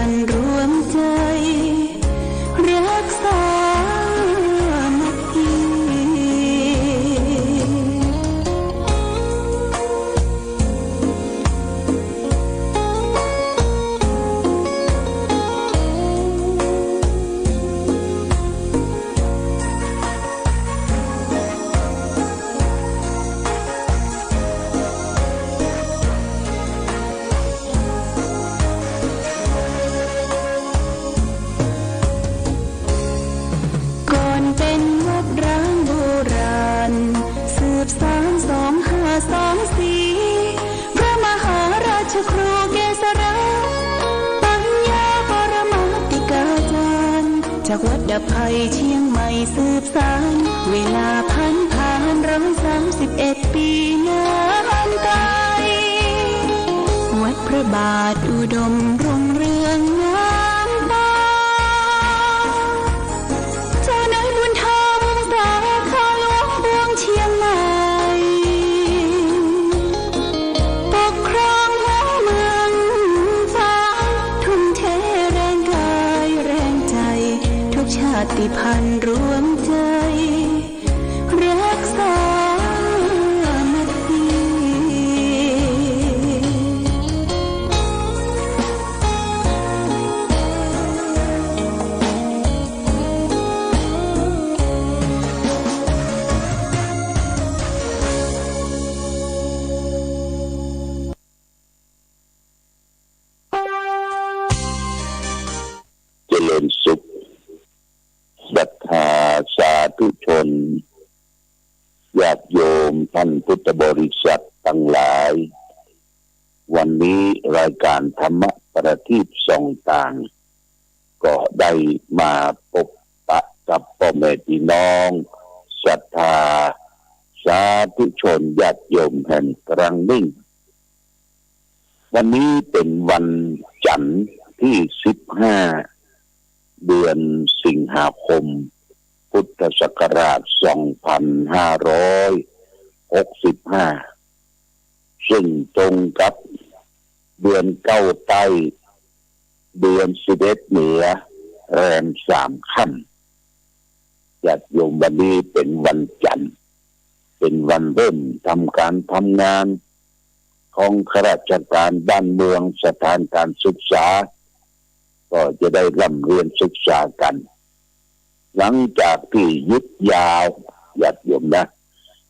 นธ์รวมใจรักษามัคคีจากวัดดับภัยเชียงใหม่สืบสานเวลาผ่าน131 ปีนานไกลวัดพระบาทอุดมรุ่งเรืองงามตาเจ้านายบุญธรรมสาขาหลวงเมืองเชียงใหม่ปกครองหัวเมืองฟ้าทุ่มเทแรงกายแรงใจทุกชาติพันธุ์รวมใจรักษามัคคีเจริญสุขศรัทธาสาธุชนญาติโยมท่านพุทธบริษัททั้งหลายวันนี้รายการธรรมประทีปส่องต่างก็ได้มาพบปะกับพ่อแม่พี่น้องศรัทธาสาธุชนญาติโยมแห่งครั้งนี้วันนี้เป็นวันจันทร์ที่15เดือนสิงหาคมพุทธศักราช2565ซึ่งตรงกับเดือน9ใต้เดือน11เหนือแรม3ค่ำญาติโยมวันนี้เป็นวันจันทร์เป็นวันเริ่มทำการทำงานของข้าราชการบ้านเมืองสถานการศึกษาก็จะได้ร่ำเรียนศึกษากันหลังจากที่หยุดยาวญาติโยมนะ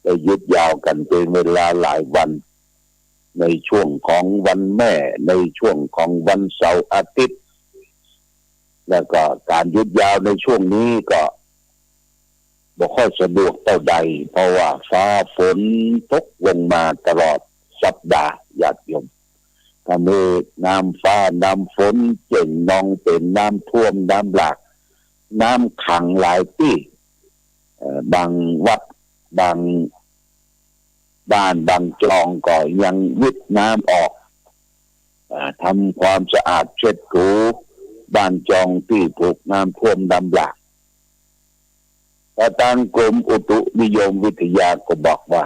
ได้หยุดยาวกันเป็นเวลาหลายวันในช่วงของวันแม่ในช่วงของวันเสาร์อาทิตย์แล้วก็การหยุดยาวในช่วงนี้ก็บ่ค่อยสะดวกเท่าใดเพราะว่าฟ้าฝนตกลงมาตลอดสัปดาห์ญาติโยมทำให้น้ำฟ้าน้ำฝนเจ่งนองเป็นน้ำท่วมน้ำหลากน้ำขังหลายที่บางวัดบางบ้านบางจองก็ยังวิดน้ำออกทำความสะอาดเช็ดถูบ้านจองที่ถูกน้ำท่วมน้ำหลากแต่ทางกรมอุตุนิยมวิทยาก็บอกว่า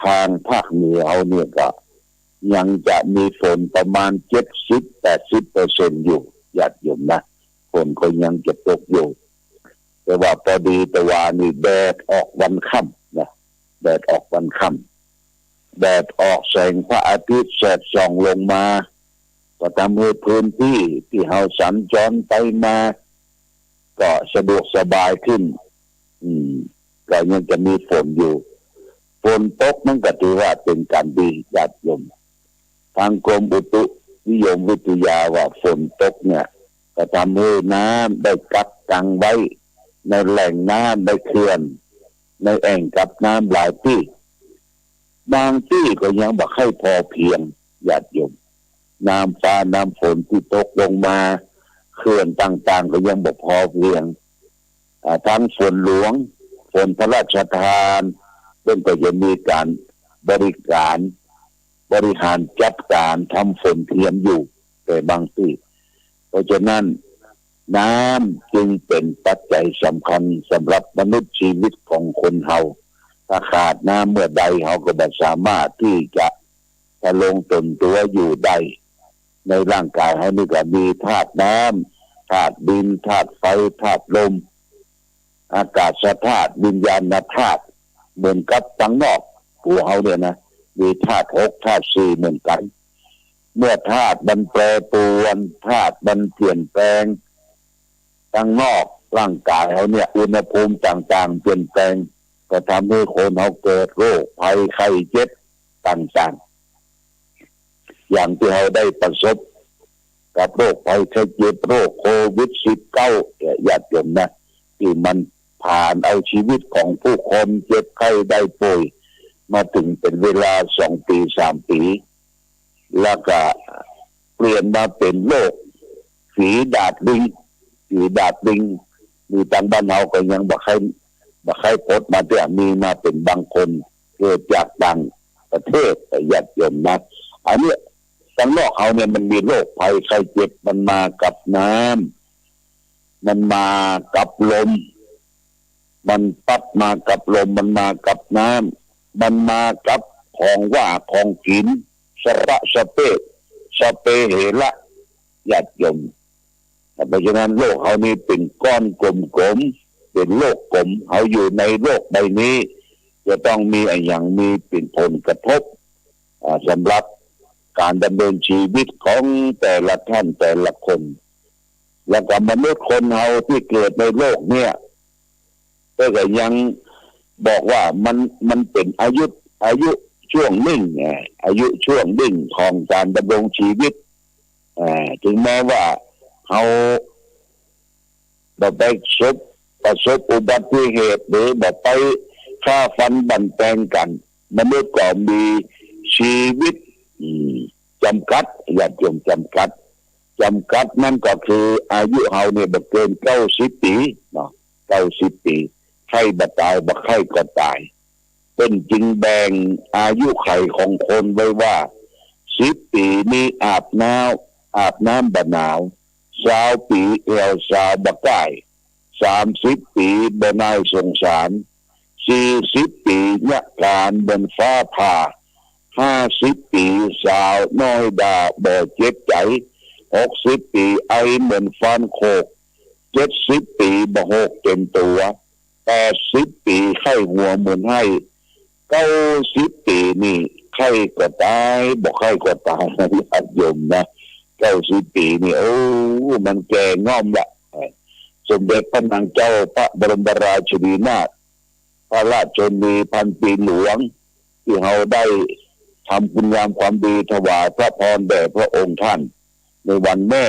ทางภาคเหนือเอาเนี่ยก็ยังจะมีฝนประมาณ 70-80% อยู่ญาติโยมนะฝนก็ยังจะตกอยู่แต่ว่าพอดีแต่ว่านี่แดดออกวันค่ำนะแดดออกวันค่ำแดดออกแสงพระอาทิตย์แสดส่องลงมาก็ทำให้พื้นที่ที่เฮาสัญจรไปมาก็สะดวกสบายขึ้นก็ยังจะมีฝนอยู่ฝนตกมันก็ถือว่าเป็นการดีญาติโยมทางกรมอุตุนิยมวิทยาว่าฝนตกเนี่ยก็ทำให้น้ำได้กักกังไว้ในแหล่งน้ำในเขื่อนในแอ่งกับน้ำหลายที่บางที่ก็ยังบ่ค่อยพอเพียงญาติโยมน้ำฟ้าน้ำฝนที่ตกลงมาเขื่อนต่างๆก็ยังบ่พอเพียงทั้งฝนหลวงฝนพระราชทานเป็นก็จะมีการบริหารจัดการทำฝนเทียมอยู่แต่บางที่เพราะฉะนั้นน้ำจึงเป็นปัจจัยสำคัญสำหรับมนุษย์ชีวิตของคนเฮาถ้าขาดน้ำเมื่อใดเฮาก็บ่สามารถที่จะลงตนตัวอยู่ได้ ในร่างกายให้นี่ก็มีธาตุน้ำธาตุดินธาตุไฟธาตุลมอากาศธาตุวิญญาณธาตุเหมือนกับทั้งนอกตัวเขาเนี่ยนะมีธาตุ6ธาตุ4เหมือนกันเมื่อธาตุมันแปรปรวนธาตุมันเปลี่ยนแปลงทั้งนอกร่างกายเขาเนี่ยอุณหภูมิต่างๆเปลี่ยนแปลงก็ทำให้คนเขาเกิดโรคภัยไข้เจ็บต่างๆอย่างที่เขาได้ประสบกับโรคภัยไข้เจ็บโรคโควิด-19ญาติโยมนะที่มันผ่านเอาชีวิตของผู้คนเจ็บไข้ได้ป่วยมาถึงเป็นเวลา2 ปี3 ปีแล้วก็เปลี่ยนมาเป็นโรคฝีดาษลิงมีทางบ้านเราก็ยังบ่ใครพบมาแต่มีมาเป็นบางคนเกิดจากต่างประเทศญาติโยมนะอันนี้ทางนอกเขาเนี่ยมันมีโรคภัยไข้เจ็บมันมากับน้ำมันมากับลมมันปัดมากับลมมันมากับน้ำมันมากับของว่าของกินสเปเหระญาติโยมเพราะฉะนั้นโลกเขานี่เป็นก้อนกลมๆเป็นโลกกลมเขาอยู่ในโลกใบนี้จะต้องมีอย่างมีเป็นผลกระทบสำหรับการดำเนินชีวิตของแต่ละท่านแต่ละคนแล้วก็มนุษย์คนเราที่เกิดในโลกเนี่ยก็ยังบอกว่ามันเป็นอายุช่วงหนึ่งอายุช่วงหนึ่งของการดำรงชีวิตถึงแม้ว่าเขาไปประสบอุบัติเหตุหรือไปฆ่าฟันบั่นแทงกันมนุษย์ก็มีชีวิตจำกัดอย่าจงจำกัดนั่นก็คืออายุเขาเนี่ยบ่เกิน90 ปีเนาะ90 ปีใครบ่ตายบ่ใครก็ตายเป็นจึงแบ่งอายุไขของคนไว้ว่า10 ปีนี้อาบน้ำบ่หนาว20 ปีแอวสาวบ่ใกล้30 ปีบ่นายสงสาร40 ปียะการบนฟ้าผ่า50 ปีสาวน้อยดาบ่เจ็บใจ60 ปีไอเหมือนฟันโคก70 ปีบ่โหกเต็มตัว80 ปีไข้หัวเหมือนให้90 ปีนี่ไข้ก็ตายบ่ไข้ก็ตายนะญาติโยมนะ90 ปีนี่โอ้มันแก่ง่อมละสมเด็จพระนางเจ้าพระบรมราชินีนาถพระราชชนนีพันปีหลวงที่เราได้ทำคุณงามความดีถวายพระพรแด่พระองค์ท่านในวันแม่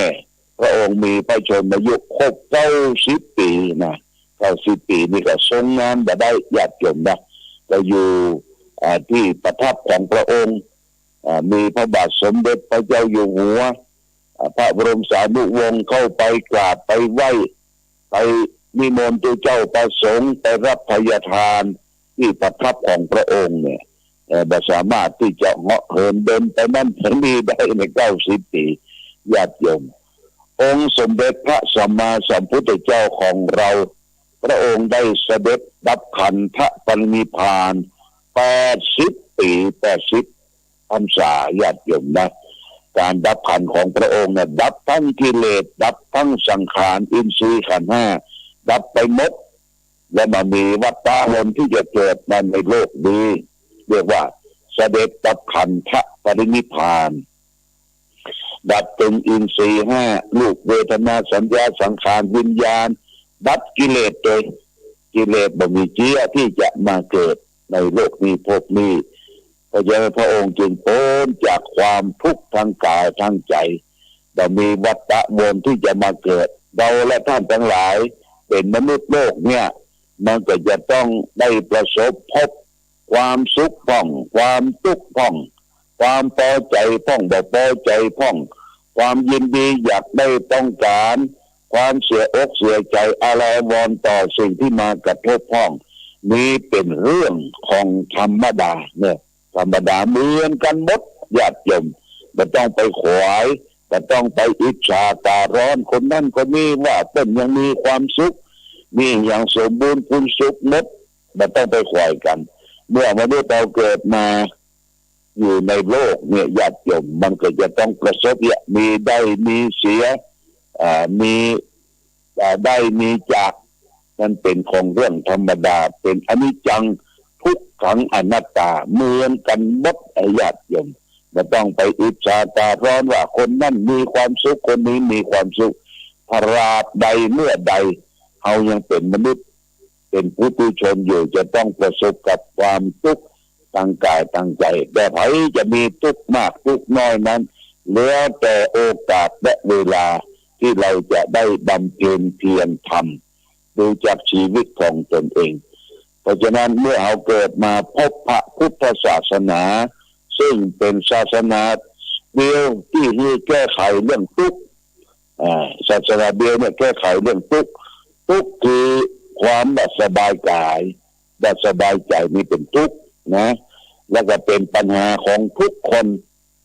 พระองค์มีพระชนมายุครบ90 ปีนะ90 ปีนี่ก็ทรงงานได้ญาติโยมนะก็อยู่ที่ประทับของพระองค์มีพระบาทสมเด็จพระเจ้าอยู่หัวพระบรมสารีวงศ์เข้าไปกราบไปไหว้ไปนิมนต์เจ้าประสงค์ไปรับพยทานที่ประทับของพระองค์เนี่ยบ่สามารถที่จะเหาะเหินเดินไปนั่นถึงนี้ได้ใน90 ปีญาติโยมองค์สมเด็จพระสัมมาสัมพุทธเจ้าของเราพระองค์ได้เสด็จดับขันธปรินิพพาน80 ปี80 พรรษาญาติโยมนะการดับขันธ์ของพระองค์เนี่ยดับทั้งกิเลสดับทั้งสังขารอินทรีย์ขันธ์5ดับไปหมดและมามีวัฏฏะวนที่จะเกิดในโลกนี้เรียกว่าเสด็จดับขันธปรินิพพานดับถึงอินทรีย์5รูปเวทนาสัญญาสังขารวิญญาณดับกิเลสโดยกิเลสบ่มีเจื้อที่จะมาเกิดในโลกนี้ภพนี้เพราะฉะนั้นพระองค์จึงพ้นจากความทุกข์ทางกายทางใจบ่มีวัฏฏะวนที่จะมาเกิดเราและท่านทั้งหลายเป็นมนุษย์โลกเนี่ยมันก็จะต้องได้ประสบพบความสุขพ้องความทุกข์พ้องความพอใจพ้องบ่พอใจพ้องความยินดีอยากได้ต้องการความเสียอกเสียใจอะไรวอนต่อสิ่งที่มากระทบพ้องนี้เป็นเรื่องของธรรมดาเนี่ยธรรมดาเหมือนกันหมดญาติโยมไม่ต้องไปขวายไม่ต้องไปอิจฉาตาร้อนคนนั้นคนนี้ว่าเป็นยังมีความสุขมีอย่างสมบูรณ์พูนสุขหมดไม่ต้องไปขวายกันเมื่อมนุษย์เราเกิดมา อยู่ในโลกเนี่ยญาติโยมมันก็จะต้องประสบมีได้มีเสียมีได้มีจากมันเป็นของเรื่องธรรมดาเป็นอนิจจังทุกขังอนัตตาเหมือนกันหมดญาติโยมไม่ต้องไปอิจฉาตาร้อนว่าคนนั้นมีความสุขคนนี้มีความสุขตราบใดเมื่อใดเขายังเป็นมนุษย์เป็นผู้ตุชนอยู่จะต้องประสบกับความทุกข์ทางกายทางใจแต่ใครจะมีทุกข์มากทุกข์น้อยนั้นเหลือแต่โอกาสและเวลาที่เราจะได้บำเพ็ญเพียรทำดูจากชีวิตของตนเองเพราะฉะนั้นเมื่อเราเกิดมาพบพระพุทธศาสนาซึ่งเป็นศาสนาเดียวที่แก้ไขเรื่องทุกข์ศาสนาเดียวเนี่ยแก้ไขเรื่องทุกข์คือความแบบสบายกายแบบสบายใจนี่เป็นทุกข์นะแล้วก็เป็นปัญหาของทุกคน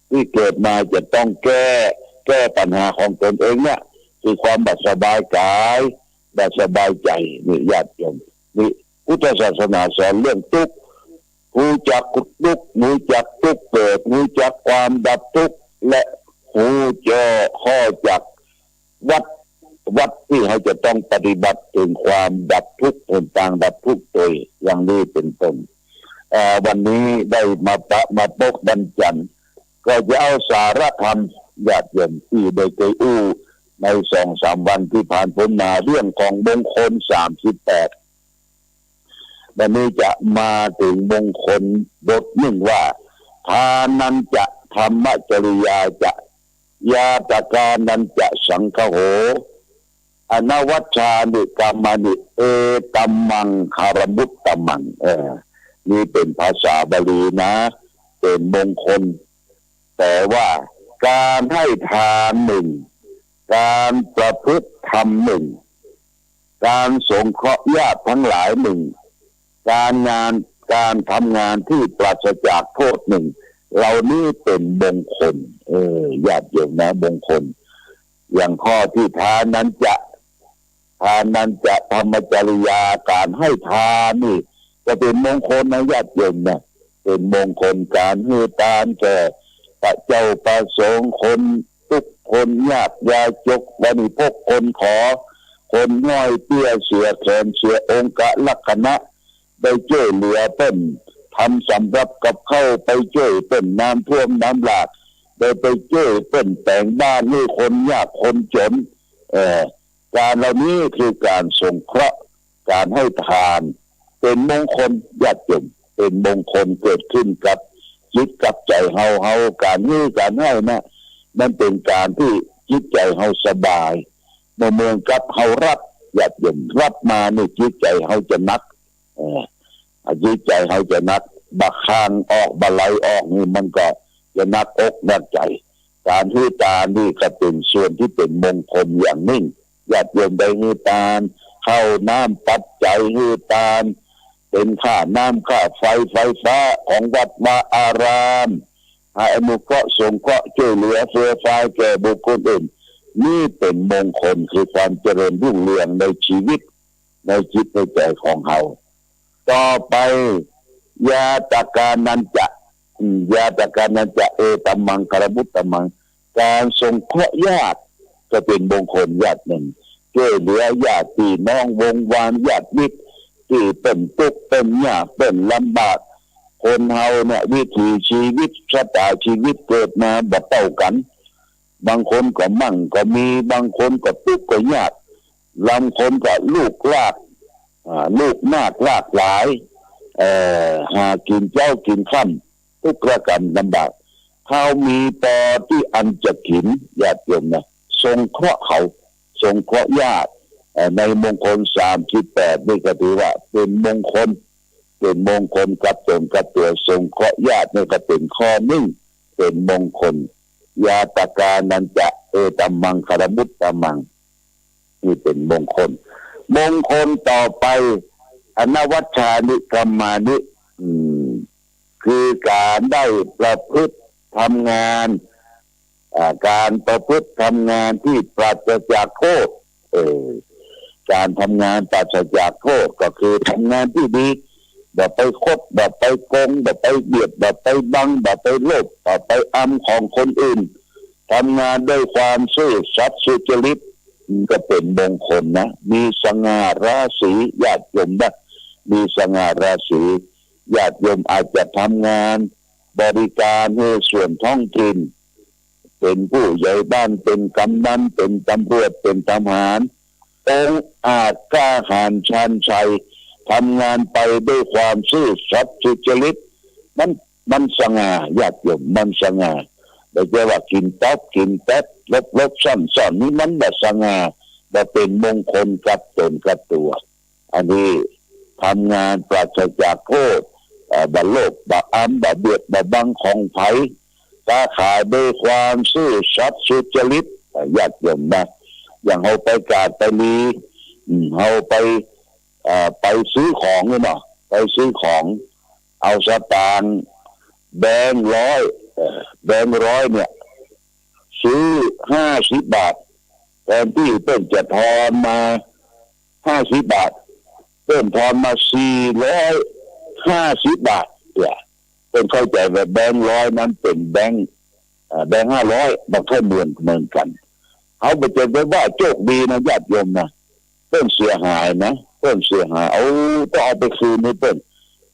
ที่เกิดมาจะต้องแก้ปัญหาของตนเองเนี่ยคือความแบบสบายกายแบบสบายใจนี่ญาติโยมนี่พุทธศาสนาสอนเรื่องทุกข์รู้จักทุกข์รู้จักทุกข์เกิดรู้จักความดับทุกข์และรู้จักข้อจักวัดที่เขาจะต้องปฏิบัติถึงความดับทุกข์ต่างดับทุกข์โดยอย่างนี้เป็นต้นวันนี้ได้มาพบบัญญัติก็จะเอาสาระธรรมญาติโยมที่ได้เคยใน 2-3 วันที่ผ่านพ้นมาเรื่องของมงคล38วันนี้จะมาถึงมงคลบทหนึ่งว่าทานันจะธรรมจริยาจะยาตกานันจะสังฆโหอนวัชชานิกรรมานิตัมมังคารมุตตมังนี่เป็นภาษาบาลีนะเป็นมงคลแต่ว่าการให้ทานหนึ่งการประพฤติธรรมหนึ่งการสงเคราะห์ญาติทั้งหลายหนึ่งการทำงานที่ปราศจากโทษหนึ่งเหล่านี้เป็นมงคลญาติโยมนะมงคลอย่างข้อที่ทานนั้นจะธรรมจริยาการให้ทานนี่จะเป็นมงคลนะญาติโยมนะเป็นมงคลการให้ทานแก่พระเจ้าประสงค์คนทุกคนญาติยาจกบริพกคนขอคนง่อยเตี้ยเสียแขนเสียองค์กะลักษณะได้ช่วยเหลือเป็นทำสำรับกับเข้าไปช่วยเป็นน้ำท่วมน้ำหลากได้ไปช่วยเป็นแต่งบ้านให้คนยากคนจนการเหล่านี้คือการสงเคราะห์การให้ทานเป็นมงคลญาติโยมเป็นมงคลเกิดขึ้นกับจิตกับใจเฮาการให้นะมันเป็นการที่จิตใจเฮาสบายเมื่อกับเฮารับญาติโยมรับมานี่จิตใจเฮาจะนักจิตใจเฮาจะนักบักคางออกบะไหลออกนี่มันก็จะนักอกนักใจการให้ทานนี่ก็เป็นส่วนที่เป็นมงคลอย่างนิ่งญาติโยมได้ให้ทานเข้าน้ำปัจจัยให้ทานเป็นค่าน้ำค่าไฟฟ้าของวัดวาอารามให้อนุเคราะห์สงเคราะห์ช่วยเหลือเฟื่อฟ้าแก่บุคคลอื่นนี่เป็นมงคลคือความเจริญรุ่งเรืองในชีวิตในจิตในใจของเราต่อไปยาตกานันจะตัมมังคารมุตตมังการสงเคราะห์ญาติจะเป็นมงคลญาติหนึ่งช่วยเหลือญาติพี่น้องวงวานญาติมิตรที่เป็นทุกข์เป็นยากเป็นลำบากคนเฮาเนี่ยวิถีชีวิตชะตาชีวิตเกิดมาบ่เท่ากันบางคนก็มั่งก็มีบางคนก็ทุกข์ก็ยากบางคนก็ลูกมากลากหลายหากินเจ้ากินค่ำทุกประการลำบากเขามีต่อที่อันจะขินญาติโยมนะสงเคราะห์เขาสงเคราะห์ญาติในมงคล38นี่ก็ถือว่าเป็นมงคลกับตนกับตัวสงเคราะห์ญาตินี่ก็เป็นข้อหนึ่งเป็นมงคลยาตกานันจะตัมมังคารมุตตมังนี่เป็นมงคลต่อไปอนวัชชานิกรรมานิคือการได้ประพฤติทำงานการประพฤติทำงานที่ปราศจากโทษการทำงานปราศจากโทษก็คือทำงานที่ดี แบบไปคดแบบไปโกงแบบไปเบียดแบบไปบังแบบไปโลภแบบไปอำของคนอื่นทำงานด้วยความซื่อสัตย์สุจริตก็เป็นมงคลนะมีสง่าราศีญาติโยมนะมีสง่าราศีญาติโยมอาจจะทำงานบริการให้ส่วนท้องถิ่นเป็นผู้ใหญ่บ้านเป็นกำนันเป็นตำรวจเป็นทหารองอาจกล้าหาญชาญชัยทำงานไปด้วยความซื่อสัตย์สุจริตมันสง่าญาติโยมมันสง่าไม่ใช่ว่ากินต๊อกกินแต๊บลบซ่อนนี่มันแบบสง่าแบบเป็นมงคลกับตนกับตัวอันนี้ทำงานปราศจากโทษบะโลภบะอ้ำบะเบียดบะบังของไผค้าขายด้วยความซื่อสัตย์สุจริตญาติโยมนะอย่างเราไปกาดไปลีเราไปซื้อของเนาะไปซื้อของเอาสตางค์แบงค์ร้อยเนี่ยซื้อ50 บาทแทนที่เพิ่นจะทอนมา50 บาทเพิ่นทอนมา450 บาทเนี่ยเพิ่นเข้าใจว่าแบงค์ร้อยนั้นเป็นแบงค์500มันก็เหมือนกันเขาไปเจอว่าโชคดีนะญาติโยมนะเพิ่นเสียหายนะเพิ่นเสียหายต้องเอาไปคืนให้เพิ่น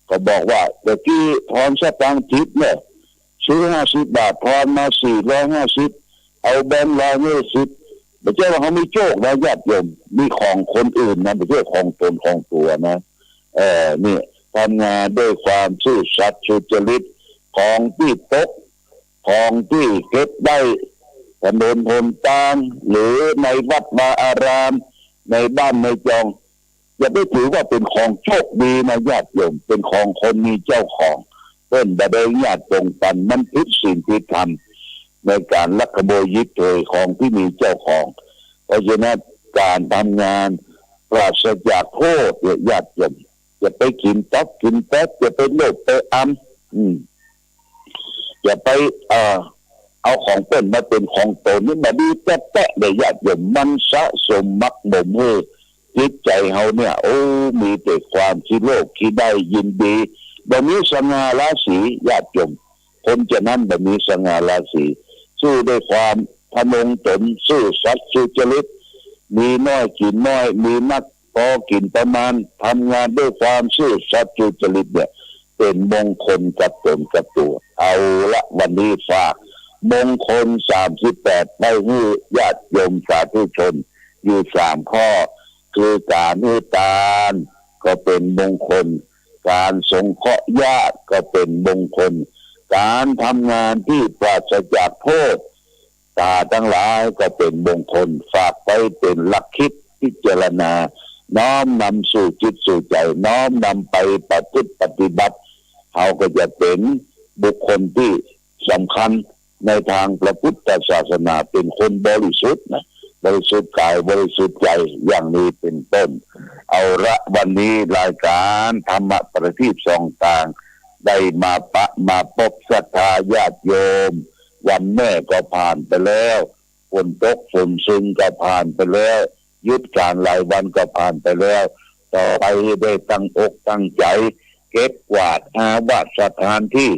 ก็บอกว่าเมื่อกี้ทอนสตางค์ทิพย์เนี่ยซื้อ50 บาททอนมา450เอาแบงค์120ไม่ใช่ว่าเขาไม่โชคนะญาติโยมมีของคนอื่นนะไม่ใช่ของตนของตัวนะนี่ทำงานด้วยความซื่อสัตย์สุจริตของที่ตกของที่เก็บได้ถนนหนทางหรือในวัดวาอารามในบ้านในจองอย่าไปถือว่าเป็นของโชคดีนะญาติโยมเป็นของคนมีเจ้าของเพิ่นบ่ได้ญาติตรงกันมันผิดศีลผิดธรรมในการลักขโมยยึดโดยของที่มีเจ้าของเพราะฉะนั้นการทำงานปราศจากโทษญาติโยมอย่าไปกินต๊อกกินแป๊บอย่าไปโลภไปอ้ำอย่าไปเอาของเปิ้นมาเป็นของตนนี่มาดีแตะได้ญาติโยมมันสะสมมักบ่มให้จิตใจเฮาเนี่ยมีแต่ความคิดโลภคิดได้ยินดีบ่มีสง่าราศีญาติโยมคนจะนั้นบ่มีสง่าราศีสู้ด้วยความพนงตนซื่อสัตย์สุจริตมีน้อยกินน้อยมีนักพอกินประมาณทำงานด้วยความซื่อสัตย์สุจริตเนี่ยเป็นมงคลกับตนกับตัวเอาละวันนี้ฝากมงคล38ไปให้ญาติโยมสาธุชนอยู่3ข้อคือการให้ทานก็เป็นมงคลการสงเคราะห์ญาติก็เป็นมงคลการทำงานที่ปราศจากโทษตาทั้งหลายก็เป็นมงคลฝากไปเป็นหลักคิดพิจารณาน้อมนำสู่จิตสู่ใจน้อมนำไปปฏิบัติเขาก็จะเป็นบุคคลที่สำคัญในทางพระพุทธศาสนาเป็นคนบริสุทธิ์นะบริสุทธิ์กายบริสุทธิ์ใจอย่างนี้เป็นต้นเอาละวันนี้รายการธรรมะประทีปส่องต่างได้มาพบศรัทธาญาติโยมวันแม่ก็ผ่านไปแล้วฝนตกฝนซึงก็ผ่านไปแล้วยุดการหลายวันก็ผ่านไปแล้วต่อไปได้ตั้งอกตั้งใจเก็บกวาดอาวัดสถานที่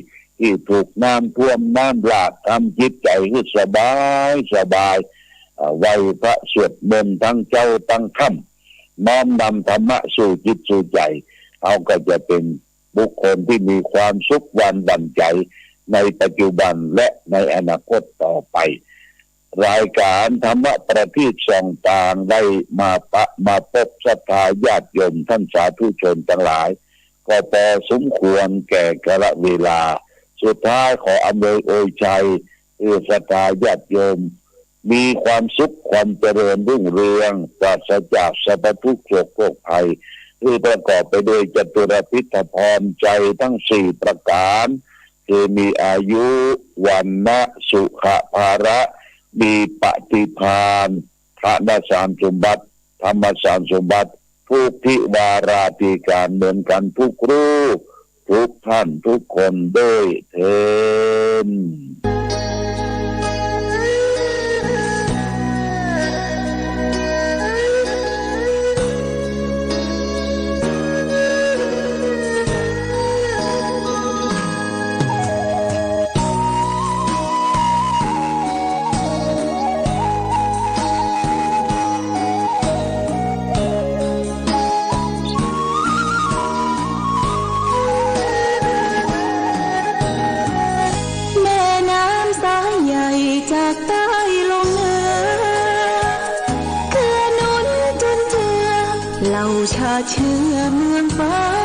ถูกน้ำท่วมน้ำหลากทำจิตใจให้สบายไหวพระสวดมนต์ทั้งเจ้าทั้งค่ำน้อมนำธรรมะสู่จิตสู่ใจเขาก็จะเป็นบุคคลที่มีความสุขวันบันใจในปัจจุบันและในอนาคตต่อไปรายการธรรมะประทีปส่องต่างได้มาพบศรัทธาญาติโยมท่านสาธุชนทั้งหลายก็พอสมควรแก่กาลเวลาสุดท้ายขออำนวยอวยชัยศรัทธาญาติโยมมีความสุขความเจริญรุ่งเรืองปราศจากสรรพทุกข์โศกโรคภัยที่ประกอบไปด้วยจตุรพิธพรใจทั้ง4ประการคือมีอายุวันนะสุขภาระมีปฏิภาณพระนสารสมบัติธรรมสารสมบัติทุกทิวาราธิการเหมือนกันทุกรูปทุกท่านทุกคนด้วยเถิด เชื่อเมืองฟ้า